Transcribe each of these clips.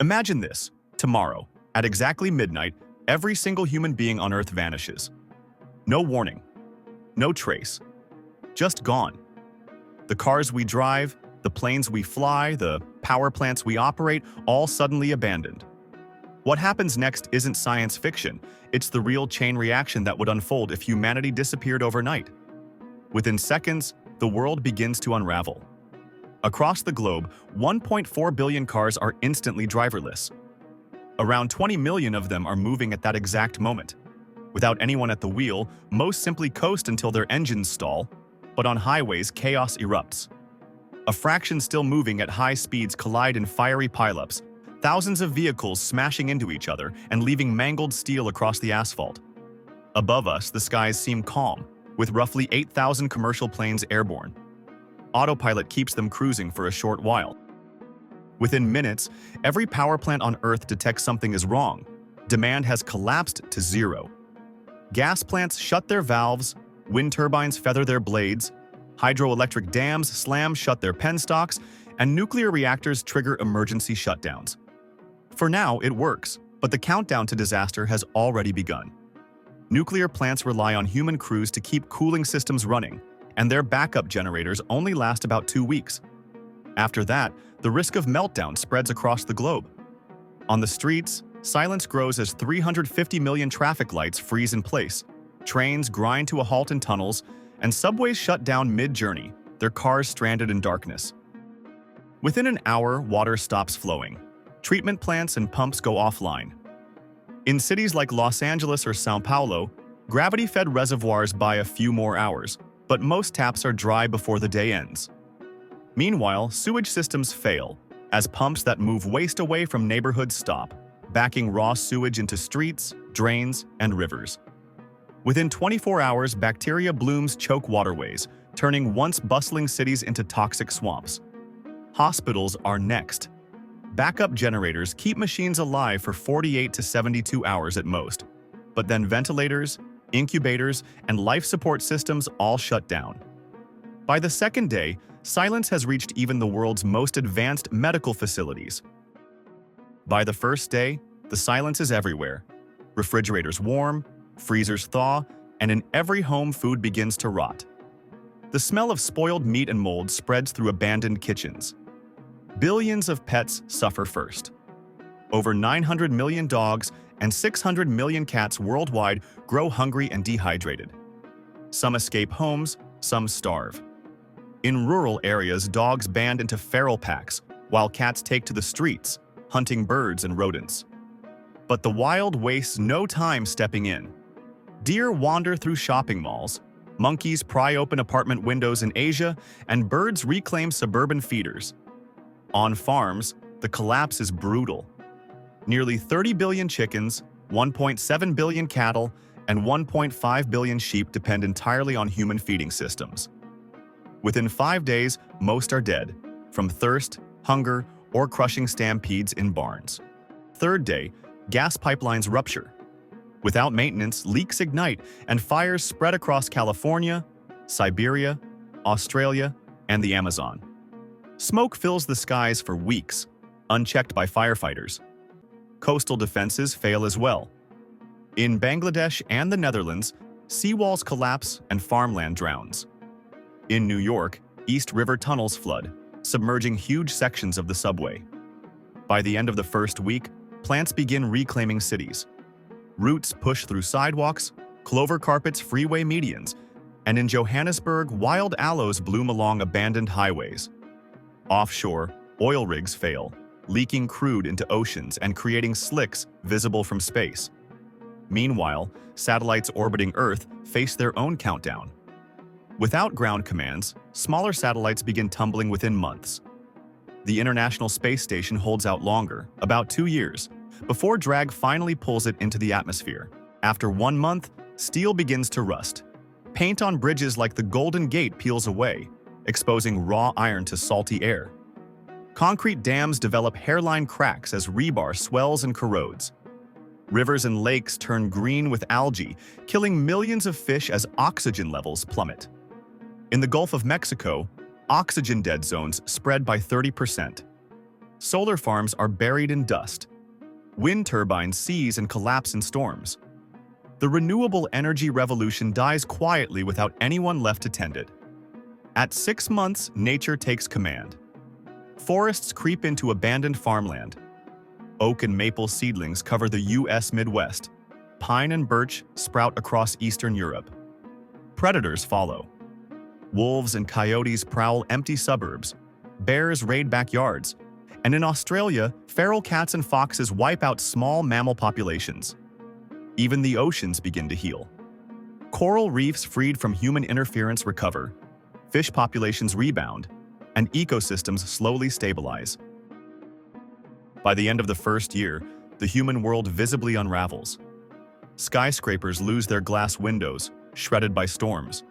Imagine this. Tomorrow, at exactly midnight, every single human being on Earth vanishes. No warning. No trace. Just gone. The cars we drive, the planes we fly, the power plants we operate, all suddenly abandoned. What happens next isn't science fiction, it's the real chain reaction that would unfold if humanity disappeared overnight. Within seconds, the world begins to unravel. Across the globe, 1.4 billion cars are instantly driverless. Around 20 million of them are moving at that exact moment. Without anyone at the wheel, most simply coast until their engines stall, but on highways, chaos erupts. A fraction still moving at high speeds collide in fiery pileups, thousands of vehicles smashing into each other and leaving mangled steel across the asphalt. Above us, the skies seem calm, with roughly 8,000 commercial planes airborne. Autopilot keeps them cruising for a short while. Within minutes, every power plant on Earth detects something is wrong. Demand has collapsed to zero. Gas plants shut their valves, wind turbines feather their blades, hydroelectric dams slam shut their penstocks, and nuclear reactors trigger emergency shutdowns. For now, it works, but the countdown to disaster has already begun. Nuclear plants rely on human crews to keep cooling systems running, and their backup generators only last about 2 weeks. After that, the risk of meltdown spreads across the globe. On the streets, silence grows as 350 million traffic lights freeze in place, trains grind to a halt in tunnels, and subways shut down mid-journey, their cars stranded in darkness. Within an hour, water stops flowing. Treatment plants and pumps go offline. In cities like Los Angeles or São Paulo, gravity-fed reservoirs buy a few more hours, but most taps are dry before the day ends. Meanwhile, sewage systems fail, as pumps that move waste away from neighborhoods stop, backing raw sewage into streets, drains, and rivers. Within 24 hours, bacteria blooms choke waterways, turning once bustling cities into toxic swamps. Hospitals are next. Backup generators keep machines alive for 48 to 72 hours at most, but then ventilators, incubators, and life support systems all shut down. By the second day, silence has reached even the world's most advanced medical facilities. By the first day, the silence is everywhere. Refrigerators warm, freezers thaw, and in every home food begins to rot. The smell of spoiled meat and mold spreads through abandoned kitchens. Billions of pets suffer first. Over 900 million dogs and 600 million cats worldwide grow hungry and dehydrated. Some escape homes, some starve. In rural areas, dogs band into feral packs, while cats take to the streets, hunting birds and rodents. But the wild wastes no time stepping in. Deer wander through shopping malls, monkeys pry open apartment windows in Asia, and birds reclaim suburban feeders. On farms, the collapse is brutal. Nearly 30 billion chickens, 1.7 billion cattle, and 1.5 billion sheep depend entirely on human feeding systems. Within 5 days, most are dead, from thirst, hunger, or crushing stampedes in barns. Third day, gas pipelines rupture. Without maintenance, leaks ignite, and fires spread across California, Siberia, Australia, and the Amazon. Smoke fills the skies for weeks, unchecked by firefighters. Coastal defenses fail as well. In Bangladesh and the Netherlands, seawalls collapse and farmland drowns. In New York, East River tunnels flood, submerging huge sections of the subway. By the end of the first week, plants begin reclaiming cities. Roots push through sidewalks, clover carpets freeway medians, and in Johannesburg, wild aloes bloom along abandoned highways. Offshore, oil rigs fail, leaking crude into oceans and creating slicks visible from space. Meanwhile, satellites orbiting Earth face their own countdown. Without ground commands, smaller satellites begin tumbling within months. The International Space Station holds out longer, about 2 years, before drag finally pulls it into the atmosphere. After 1 month, steel begins to rust. Paint on bridges like the Golden Gate peels away, exposing raw iron to salty air. Concrete dams develop hairline cracks as rebar swells and corrodes. Rivers and lakes turn green with algae, killing millions of fish as oxygen levels plummet. In the Gulf of Mexico, oxygen dead zones spread by 30%. Solar farms are buried in dust. Wind turbines seize and collapse in storms. The renewable energy revolution dies quietly without anyone left to tend it. At 6 months, nature takes command. Forests creep into abandoned farmland. Oak and maple seedlings cover the U.S. Midwest. Pine and birch sprout across Eastern Europe. Predators follow. Wolves and coyotes prowl empty suburbs. Bears raid backyards. And in Australia, feral cats and foxes wipe out small mammal populations. Even the oceans begin to heal. Coral reefs freed from human interference recover. Fish populations rebound. And ecosystems slowly stabilize. By the end of the first year, the human world visibly unravels. Skyscrapers lose their glass windows, shredded by storms.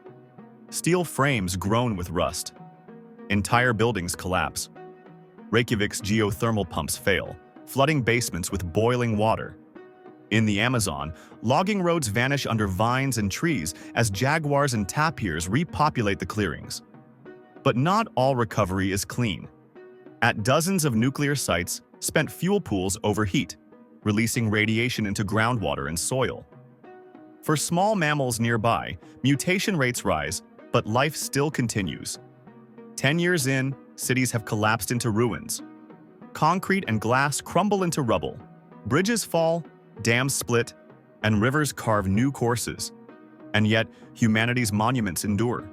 Steel frames groan with rust. Entire buildings collapse. Reykjavik's geothermal pumps fail, flooding basements with boiling water. In the Amazon, logging roads vanish under vines and trees as jaguars and tapirs repopulate the clearings. But not all recovery is clean. At dozens of nuclear sites, spent fuel pools overheat, releasing radiation into groundwater and soil. For small mammals nearby, mutation rates rise, but life still continues. 10 years in, cities have collapsed into ruins. Concrete and glass crumble into rubble. Bridges fall, dams split, and rivers carve new courses. And yet, humanity's monuments endure.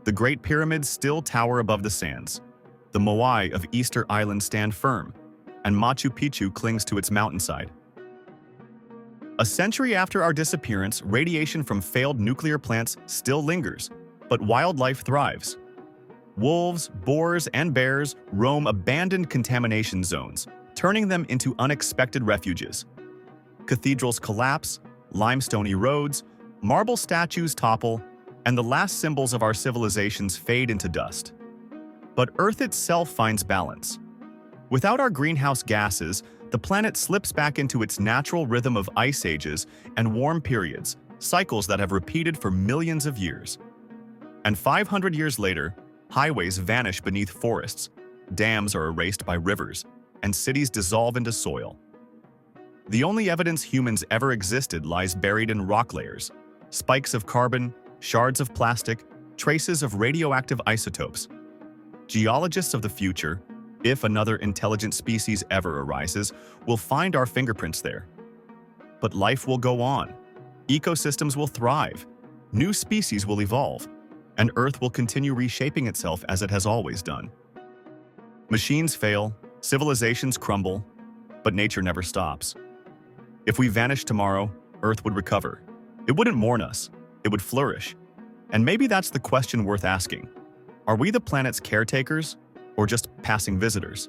The Great Pyramids still tower above the sands. The Moai of Easter Island stand firm, and Machu Picchu clings to its mountainside. A century after our disappearance, radiation from failed nuclear plants still lingers, but wildlife thrives. Wolves, boars, and bears roam abandoned contamination zones, turning them into unexpected refuges. Cathedrals collapse, limestone erodes, marble statues topple, and the last symbols of our civilizations fade into dust. But Earth itself finds balance. Without our greenhouse gases, the planet slips back into its natural rhythm of ice ages and warm periods, cycles that have repeated for millions of years. And 500 years later, highways vanish beneath forests, dams are erased by rivers, and cities dissolve into soil. The only evidence humans ever existed lies buried in rock layers, spikes of carbon, shards of plastic, traces of radioactive isotopes. Geologists of the future, if another intelligent species ever arises, will find our fingerprints there. But life will go on. Ecosystems will thrive. New species will evolve. And Earth will continue reshaping itself as it has always done. Machines fail, civilizations crumble, but nature never stops. If we vanished tomorrow, Earth would recover. It wouldn't mourn us, it would flourish. And maybe that's the question worth asking. Are we the planet's caretakers, or just passing visitors?